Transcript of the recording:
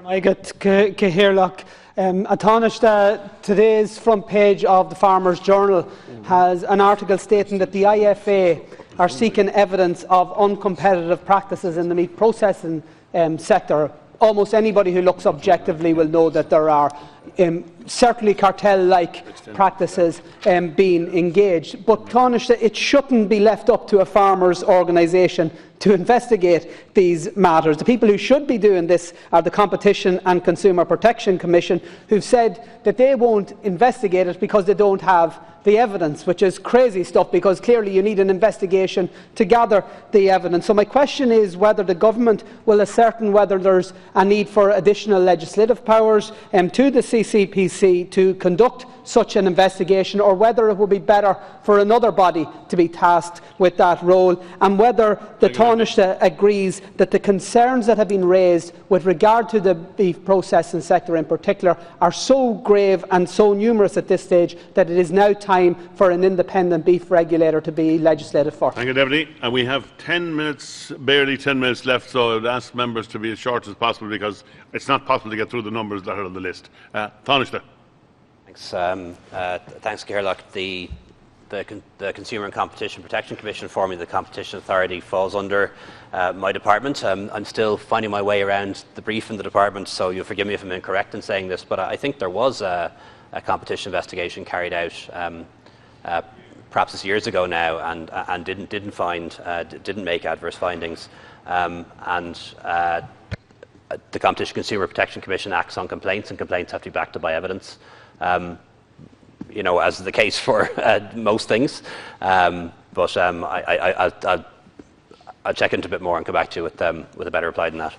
I get Cahirlock. Today's front page of the Farmers Journal has an article stating that the IFA are seeking evidence of uncompetitive practices in the meat processing sector. Almost anybody who looks objectively will know that there are certainly cartel-like practices being engaged. But Taoiseach, it shouldn't be left up to a farmers' organisation to investigate these matters. The people who should be doing this are the Competition and Consumer Protection Commission, who've said that they won't investigate it because they don't have the evidence, which is crazy stuff, because clearly you need an investigation to gather the evidence. So my question is whether the government will ascertain whether there's a need for additional legislative powers to the CCPC to conduct such an investigation, or whether it would be better for another body to be tasked with that role, and whether the Taoiseach agrees that the concerns that have been raised with regard to the beef processing sector in particular are so grave and so numerous at this stage that it is now time for an independent beef regulator to be legislated for. Thank you, Deputy. And we have 10 minutes, barely 10 minutes left, so I would ask members to be as short as possible, because it's not possible to get through the numbers that are on the list. Taoiseach. Thanks, Cahirlock. The Consumer and Competition Protection Commission, formerly the Competition Authority, falls under my department. I'm still finding my way around the brief in the department, so you'll forgive me if I'm incorrect in saying this, but I think there was a competition investigation carried out perhaps years ago now, and didn't make adverse findings. The Competition Consumer Protection Commission acts on complaints, and complaints have to be backed up by evidence. As is the case for most things, but I'll check into a bit more and come back to you with a better reply than that.